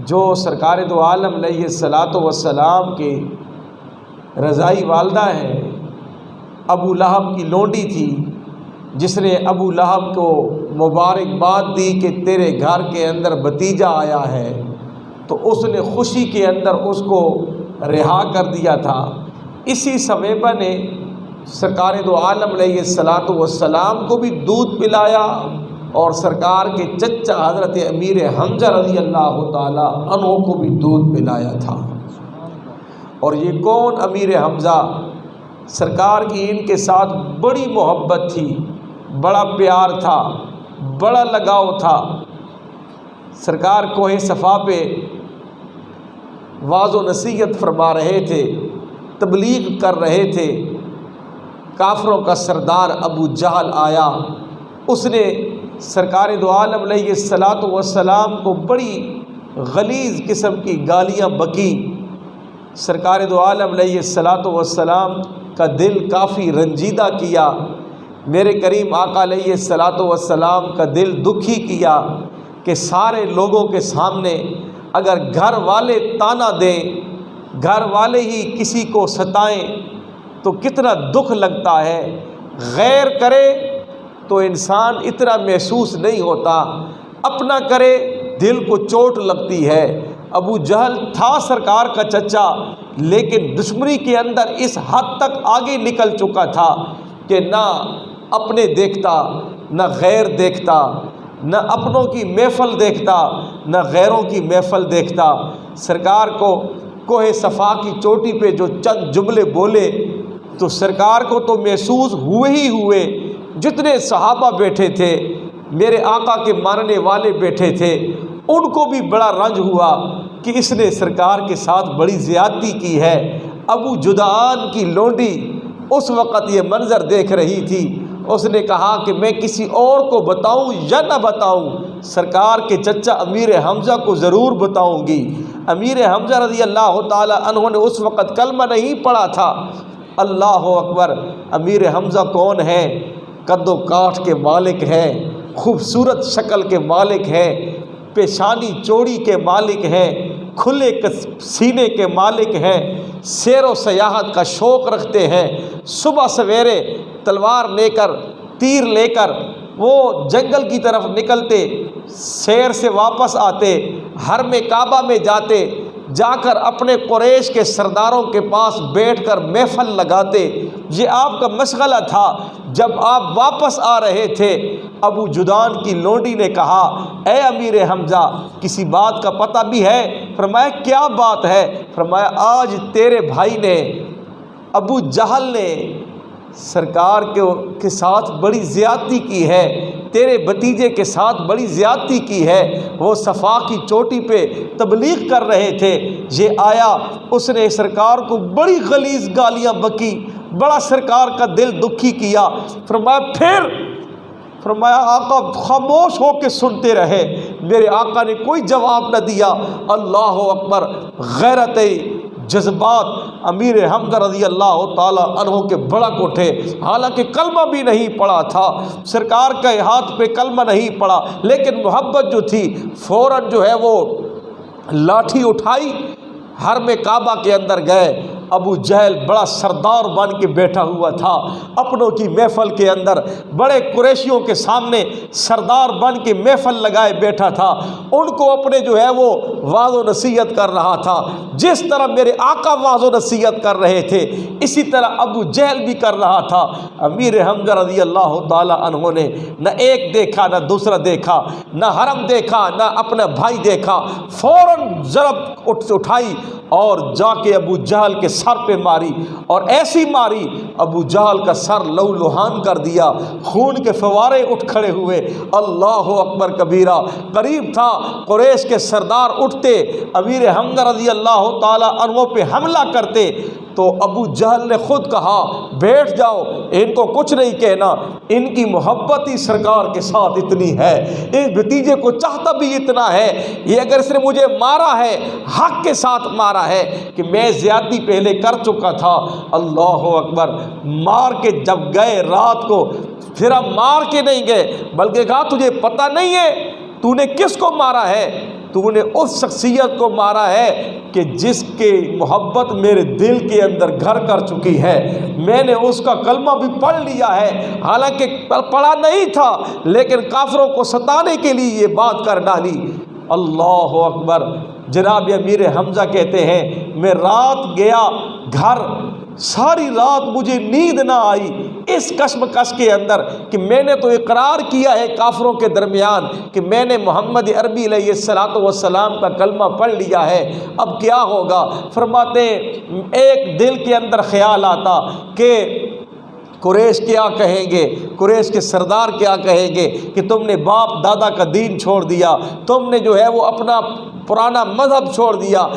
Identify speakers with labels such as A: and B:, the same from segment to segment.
A: جو سرکار دو عالم علیہ الصلاۃ والسلام کے رضائی والدہ ہیں، ابو لہب کی لونڈی تھی، جس نے ابو لہب کو مبارکباد دی کہ تیرے گھر کے اندر بھتیجا آیا ہے، تو اس نے خوشی کے اندر اس کو رہا کر دیا تھا۔ اسی سمیبہ نے سرکار دو عالم علیہ الصلاۃ والسلام کو بھی دودھ پلایا اور سرکار کے چچا حضرت امیر حمزہ رضی اللہ تعالی عنہ کو بھی دودھ پلایا تھا۔ اور یہ کون امیر حمزہ؟ سرکار کی ان کے ساتھ بڑی محبت تھی، بڑا پیار تھا، بڑا لگاؤ تھا۔ سرکار کوہ صفا پہ واعظ و نصیحت فرما رہے تھے، تبلیغ کر رہے تھے۔ کافروں کا سردار ابو جہل آیا، اس نے سرکار دو عالم علیہ الصلاۃ والسلام کو بڑی غلیظ قسم کی گالیاں بکی۔ سرکار دو عالم علیہ الصلاۃ والسلام کا دل کافی رنجیدہ کیا، میرے کریم آقا علیہ الصلاۃ والسلام کا دل دکھی کیا کہ سارے لوگوں کے سامنے اگر گھر والے طعنہ دیں، گھر والے ہی کسی کو ستائیں تو کتنا دکھ لگتا ہے۔ غیر کرے تو انسان اتنا محسوس نہیں ہوتا، اپنا کرے دل کو چوٹ لگتی ہے۔ ابو جہل تھا سرکار کا چچا، لیکن دشمنی کے اندر اس حد تک آگے نکل چکا تھا کہ نہ اپنے دیکھتا، نہ غیر دیکھتا، نہ اپنوں کی محفل دیکھتا، نہ غیروں کی محفل دیکھتا۔ سرکار کو کوہ صفا کی چوٹی پہ جو چند جملے بولے تو سرکار کو تو محسوس ہوئے ہی ہوئے، جتنے صحابہ بیٹھے تھے، میرے آقا کے ماننے والے بیٹھے تھے، ان کو بھی بڑا رنج ہوا کہ اس نے سرکار کے ساتھ بڑی زیادتی کی ہے۔ ابو جدعان کی لونڈی اس وقت یہ منظر دیکھ رہی تھی، اس نے کہا کہ میں کسی اور کو بتاؤں یا نہ بتاؤں، سرکار کے چچا امیر حمزہ کو ضرور بتاؤں گی۔ امیر حمزہ رضی اللہ تعالی عنہ نے اس وقت کلمہ نہیں پڑھا تھا۔ اللہ اکبر! امیر حمزہ کون ہے؟ قد و کاٹ کے مالک ہیں، خوبصورت شکل کے مالک ہیں، پیشانی چوڑی کے مالک ہیں، کھلے سینے کے مالک ہیں، سیر و سیاحت کا شوق رکھتے ہیں۔ صبح سویرے تلوار لے کر، تیر لے کر وہ جنگل کی طرف نکلتے، سیر سے واپس آتے، حرم کعبہ میں جاتے، جا کر اپنے قریش کے سرداروں کے پاس بیٹھ کر محفل لگاتے۔ یہ آپ کا مشغلہ تھا۔ جب آپ واپس آ رہے تھے، ابو جدعان کی لونڈی نے کہا، اے امیر حمزہ کسی بات کا پتہ بھی ہے؟ فرمایا کیا بات ہے؟ فرمایا آج تیرے بھائی نے، ابو جہل نے سرکار کے ساتھ بڑی زیادتی کی ہے، تیرے بھتیجے کے ساتھ بڑی زیادتی کی ہے۔ وہ صفا کی چوٹی پہ تبلیغ کر رہے تھے، یہ آیا، اس نے سرکار کو بڑی غلیظ گالیاں بکی، بڑا سرکار کا دل دکھی کیا۔ فرمایا آقا خاموش ہو کے سنتے رہے۔ میرے آقا نے کوئی جواب نہ دیا۔ اللہ اکبر! غیرت جذبات امیر حمزہ رضی اللہ تعالی عنہ کے بھڑک اٹھے، حالانکہ کلمہ بھی نہیں پڑھا تھا، سرکار کے ہاتھ پہ کلمہ نہیں پڑھا، لیکن محبت جو تھی فوراً جو ہے وہ لاٹھی اٹھائی، حرم کعبہ کے اندر گئے۔ ابو جہل بڑا سردار بن کے بیٹھا ہوا تھا، اپنوں کی محفل کے اندر بڑے قریشیوں کے سامنے سردار بن کے محفل لگائے بیٹھا تھا، ان کو اپنے جو ہے وہ واعظ و نصیحت کر رہا تھا۔ جس طرح میرے آقا واعظ و نصیحت کر رہے تھے، اسی طرح ابو جہل بھی کر رہا تھا۔ امیر حمزہ رضی اللہ تعالی عنہ نے نہ ایک دیکھا، نہ دوسرا دیکھا، نہ حرم دیکھا، نہ اپنا بھائی دیکھا، فوراً ضرب اٹھائی اور جا کے ابو جہل کے سر پہ ماری، اور ایسی ماری ابو جہل کا سر لہو لہان کر دیا، خون کے فوارے اٹھ کھڑے ہوئے۔ اللہ اکبر کبیرہ! قریب تھا قریش کے سردار اٹھتے، امیر حمزہ رضی اللہ تعالی عنہ پہ حملہ کرتے، تو ابو جہل نے خود کہا بیٹھ جاؤ، ان کو کچھ نہیں کہنا، ان کی محبت ہی سرکار کے ساتھ اتنی ہے، اس بھتیجے کو چاہتا بھی اتنا ہے، یہ اگر اس نے مجھے مارا ہے حق کے ساتھ مارا ہے کہ میں زیادتی پہلے کر چکا تھا۔ اللہ اکبر! مار کے جب گئے رات کو، پھر اب مار کے نہیں گئے بلکہ کہا تجھے پتہ نہیں ہے تو نے کس کو مارا ہے؟ تو نے اس شخصیت کو مارا ہے کہ جس کی محبت میرے دل کے اندر گھر کر چکی ہے، میں نے اس کا کلمہ بھی پڑھ لیا ہے، حالانکہ پڑھا نہیں تھا لیکن کافروں کو ستانے کے لیے یہ بات کر ڈالی۔ اللہ اکبر۔ جناب امیر حمزہ کہتے ہیں میں رات گیا گھر، ساری رات مجھے نیند نہ آئی اس کشمکش کے اندر کہ میں نے تو اقرار کیا ہے کافروں کے درمیان کہ میں نے محمد عربی علیہ السلام کا کلمہ پڑھ لیا ہے، اب کیا ہوگا؟ فرماتے ہیں ایک دل کے اندر خیال آتا کہ قریش کیا کہیں گے، قریش کے سردار کیا کہیں گے کہ تم نے باپ دادا کا دین چھوڑ دیا، تم نے جو ہے وہ اپنا پرانا مذہب چھوڑ دیا،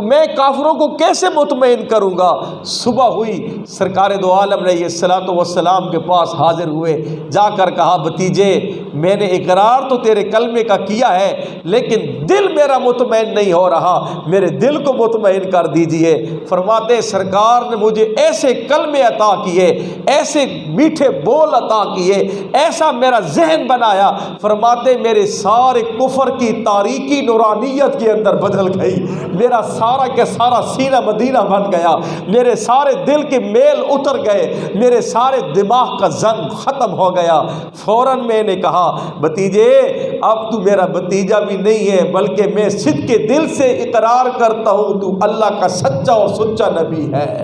A: میں کافروں کو کیسے مطمئن کروں گا؟ صبح ہوئی، سرکار دو عالم علیہ السلام کے پاس حاضر ہوئے، جا کر کہا بھتیجے میں نے اقرار تو تیرے کلمے کا کیا ہے لیکن دل میرا مطمئن نہیں ہو رہا، میرے دل کو مطمئن کر دیجئے۔ فرماتے سرکار نے مجھے ایسے کلمے عطا کیے، ایسے میٹھے بول عطا کیے، ایسا میرا ذہن بنایا، فرماتے میرے سارے کفر کی تاریکی نورانیت کے اندر بدل گئی، میرا سارا کے سارا سینہ مدینہ بن گیا، میرے سارے دل کے میل اتر گئے، میرے سارے دماغ کا زنگ ختم ہو گیا۔ فوراً میں نے کہا بھتیجے اب تو میرا بھتیجا بھی نہیں ہے بلکہ میں صدق کے دل سے اقرار کرتا ہوں تو اللہ کا سچا اور سچا نبی ہے۔